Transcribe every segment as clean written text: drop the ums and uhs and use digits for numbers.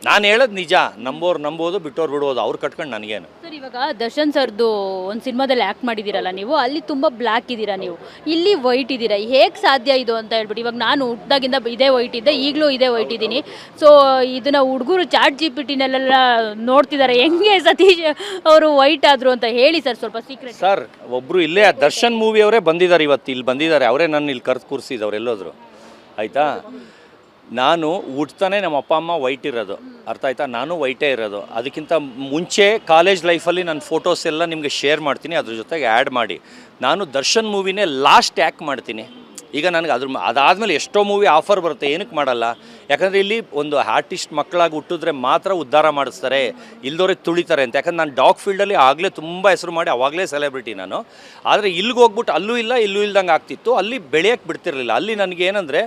ನಾನು ಹೇಳೋದು ನಿಜ, ನಂಬೋರು ನಂಬೋದು, ಬಿಟ್ಟೋರು ಬಿಡ್ಬೋದು, ಅವ್ರು ಕಟ್ಕೊಂಡು ನನಗೇನು. ಸರ್ ಇವಾಗ ದರ್ಶನ್ ಸರ್ದು ಒಂದು ಸಿನಿಮಾದಲ್ಲಿ ಆ್ಯಕ್ಟ್ ಮಾಡಿದ್ದೀರಲ್ಲ ನೀವು, ಅಲ್ಲಿ ತುಂಬ ಬ್ಲ್ಯಾಕ್ ಇದ್ದೀರಾ, ನೀವು ಇಲ್ಲಿ ವೈಟ್ ಇದ್ದೀರಾ, ಹೇಗೆ ಸಾಧ್ಯ ಇದು ಅಂತ ಹೇಳ್ಬಿಟ್ಟು. ಇವಾಗ ನಾನು ಹುಟ್ಟಾಗಿಂದ ಇದೇ ವೈಟ್ ಇದ್ದೆ, ಈಗಲೂ ಇದೇ ವೈಟ್ ಇದ್ದೀನಿ. ಸೊ ಇದನ್ನು ಹುಡುಗರು ಚಾಟ್ GPT-ನಲ್ಲೆಲ್ಲ ನೋಡ್ತಿದ್ದಾರೆ, ಹೆಂಗೆ ಸತೀಶ್ ಅವರು ವೈಟ್ ಆದರು ಅಂತ ಹೇಳಿ ಸರ್, ಸ್ವಲ್ಪ ಸೀಕ್ರೆಟ್. ಸರ್ ಒಬ್ಬರು ಇಲ್ಲೇ ದರ್ಶನ್ ಮೂವಿಯವರೇ ಬಂದಿದ್ದಾರೆ, ಇವತ್ತು ಇಲ್ಲಿ ಬಂದಿದ್ದಾರೆ, ಅವರೇ ನನ್ನ ಇಲ್ಲಿ ಕರೆದು ಕೂರಿಸಿದವ್ರು ಎಲ್ಲೋದ್ರು, ಆಯಿತಾ. ನಾನು ಹುಟ್ತಾನೆ ನಮ್ಮ ಅಪ್ಪ ಅಮ್ಮ ವೈಟ್ ಇರೋದು, ಅರ್ಥ ಆಯ್ತಾ, ನಾನು ವೈಟೇ ಇರೋದು. ಅದಕ್ಕಿಂತ ಮುಂಚೆ ಕಾಲೇಜ್ ಲೈಫಲ್ಲಿ ನನ್ನ ಫೋಟೋಸ್ ಎಲ್ಲ ನಿಮಗೆ ಶೇರ್ ಮಾಡ್ತೀನಿ, ಅದ್ರ ಜೊತೆಗೆ ಆ್ಯಡ್ ಮಾಡಿ. ನಾನು ದರ್ಶನ್ ಮೂವಿನೇ ಲಾಸ್ಟ್ ಆ್ಯಕ್ಟ್ ಮಾಡ್ತೀನಿ. ಈಗ ನನಗೆ ಅದಾದಮೇಲೆ ಎಷ್ಟೋ ಮೂವಿ ಆಫರ್ ಬರುತ್ತೆ, ಏನಕ್ಕೆ ಮಾಡಲ್ಲ? ಯಾಕಂದರೆ ಇಲ್ಲಿ ಒಂದು ಆರ್ಟಿಸ್ಟ್ ಮಕ್ಕಳಾಗಿ ಹುಟ್ಟಿದ್ರೆ ಮಾತ್ರ ಉದ್ಧಾರ ಮಾಡಿಸ್ತಾರೆ, ಇಲ್ದೋರಿಗೆ ತುಳಿತಾರೆ ಅಂತ. ಯಾಕಂದ್ರೆ ನಾನು ಡಾಗ್ ಫೀಲ್ಡಲ್ಲಿ ಆಗಲೇ ತುಂಬ ಹೆಸರು ಮಾಡಿ ಅವಾಗಲೇ ಸೆಲೆಬ್ರಿಟಿ ನಾನು. ಆದರೆ ಇಲ್ಲಿಗೆ ಹೋಗ್ಬಿಟ್ಟು ಅಲ್ಲೂ ಇಲ್ಲ ಇಲ್ಲೂ ಇಲ್ದಂಗೆ ಆಗ್ತಿತ್ತು, ಅಲ್ಲಿ ಬೆಳೆಯೋಕ್ಕೆ ಬಿಡ್ತಿರಲಿಲ್ಲ. ಅಲ್ಲಿ ನನಗೆ ಏನಂದರೆ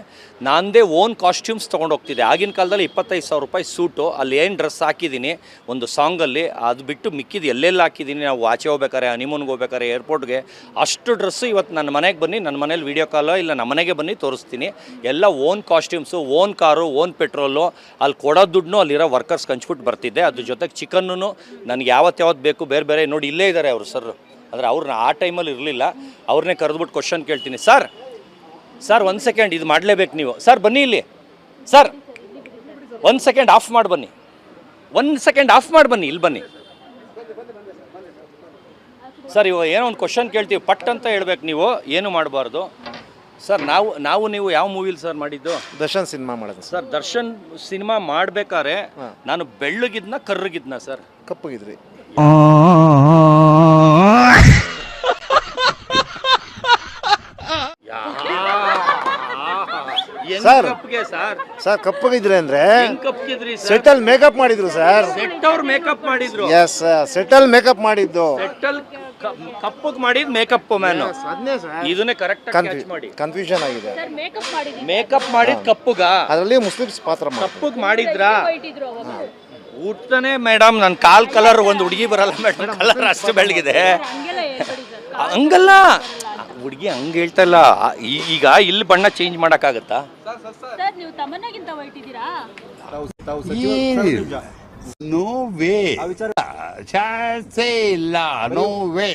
ನಾನದೇ ಓನ್ ಕಾಸ್ಟ್ಯೂಮ್ಸ್ ತೊಗೊಂಡೋಗ್ತಿದ್ದೆ. ಆಗಿನ ಕಾಲದಲ್ಲಿ 25,000 ರೂಪಾಯಿ ಸೂಟು, ಅಲ್ಲಿ ಏನು ಡ್ರೆಸ್ ಹಾಕಿದ್ದೀನಿ ಒಂದು ಸಾಂಗಲ್ಲಿ, ಅದು ಬಿಟ್ಟು ಮಿಕ್ಕಿದ್ದು ಎಲ್ಲೆಲ್ಲ ಹಾಕಿದ್ದೀನಿ. ನಾವು ಆಚೆ ಹೋಗ್ಬೇಕಾರೆ, ಹನಿಮೂನ್ಗೆ ಹೋಗ್ಬೇಕಾರೆ, ಏರ್ಪೋರ್ಟ್ಗೆ, ಅಷ್ಟು ಡ್ರೆಸ್ಸು ಇವತ್ತು ನನ್ನ ಮನೆಗೆ ಬನ್ನಿ, ನನ್ನ ಮನೇಲಿ ವೀಡಿಯೋ ಕಾಲೋ ಇಲ್ಲ ನಮ್ಮ ಮನೆಗೆ ಬನ್ನಿ ತೋರಿಸ್ತೀನಿ. ಎಲ್ಲ own costumes, own car, own petrol, ಅಲ್ಲಿ ಕೊಡೋ ದುಡ್ಡು ಅಲ್ಲಿರೋ ವರ್ಕರ್ಸ್ ಹಂಚ್ಬಿಟ್ಟು ಬರ್ತಿದ್ದೆ. ಅದ್ರ ಜೊತೆಗೆ ಚಿಕನ್ನು ನನಗೆ ಯಾವತ್ತು ಬೇಕು ಬೇರೆ ಬೇರೆ. ನೋಡಿ ಇಲ್ಲೇ ಇದ್ದಾರೆ ಅವರು ಸರ್, ಅಂದರೆ ಅವ್ರನ್ನ ಆ ಟೈಮಲ್ಲಿ ಇರಲಿಲ್ಲ, ಅವ್ರನ್ನೇ ಕರೆದ್ಬಿಟ್ಟು ಕ್ವಶನ್ ಕೇಳ್ತೀನಿ. ಸರ್ 1 ಸೆಕೆಂಡ್ ಇದು ಮಾಡಲೇಬೇಕು ನೀವು. ಸರ್ ಬನ್ನಿ ಇಲ್ಲಿ, ಸರ್ 1 ಸೆಕೆಂಡ್ ಆಫ್ ಮಾಡಿ ಬನ್ನಿ, 1 ಸೆಕೆಂಡ್ ಆಫ್ ಮಾಡಿ ಬನ್ನಿ, ಇಲ್ಲಿ ಬನ್ನಿ ಸರ್. ಇವಾಗ ಏನೋ ಒಂದು ಕ್ವಶನ್ ಕೇಳ್ತೀವಿ, ಪಟ್ ಅಂತ ಹೇಳ್ಬೇಕು ನೀವು, ಏನು ಮಾಡಬಾರ್ದು ಸರ್. ನೀವು ಯಾವ ಮೂವಿಲಿ ಸರ್ ಮಾಡಿದ್ದು? ದರ್ಶನ್ ಸಿನಿಮಾ ಮಾಡೋದು ಸರ್. ದರ್ಶನ್ ಸಿನಿಮಾ ಮಾಡ್ಬೇಕಾದ್ರೆ ನಾನು ಬೆಳ್ಳಗಿದ್ನ ಕರ್ರಗಿದ್ನ ಸರ್? ಕಪ್ಪಗಿದ್ರಿ. ಸರ್ ಸರ್ ಕಪ್ಪಗಿದ್ರೆ ಅಂದ್ರೆ ಕಪ್ಪಿದ್ರಿ ಸೆಟಲ್ ಮೇಕಪ್ ಮಾಡಿದ್ರು ಸರ್. ಸೆಟ್ ಅವ್ರು ಮೇಕಪ್ ಮಾಡಿದ್ರು. ಎಸ್ ಸೆಟಲ್ ಮೇಕಪ್ ಮಾಡಿದ್ದು. ಸೆಟ್ಟಲ್ ಕಪ್ಪಗ್ ಮಾಡಿದ್ ಮೇಕಪ್ ಮ್ಯಾನ್. ಇದನ್ನೇ ಕರೆಕ್ಟ್ ಮಾಡಿ. ಕನ್ಫ್ಯೂಷನ್ ಆಗಿದೆ. ಮೇಕಪ್ ಮಾಡಿದ್ ಕಪ್ಪುಗ, ಅದರಲ್ಲಿ ಮುಸ್ಲಿಮ್ಸ್ ಪಾತ್ರ ಕಪ್ಪಗ್ ಮಾಡಿದ್ರ ಊಟನೇ ಮೇಡಮ್. ನನ್ನ ಕಾಲ್ ಕಲರ್ ಒಂದು ಹುಡುಗಿ ಬರಲ್ಲ ಮೇಡಮ್, ಕಲರ್ ಅಷ್ಟು ಬೆಳಗಿದೆ. ಹಂಗಲ್ಲ ಹುಡುಗಿ, ಹಂಗೆ ಹೇಳ್ತಾ ಇಲ್ಲ. ಈಗ ಇಲ್ಲಿ ಬಣ್ಣ ಚೇಂಜ್ ಮಾಡೋಕ್ಕಾಗತ್ತಾ? ನೋ ವೇ, ಚಾನ್ಸೇ ಇಲ್ಲ, ನೋ ವೇ.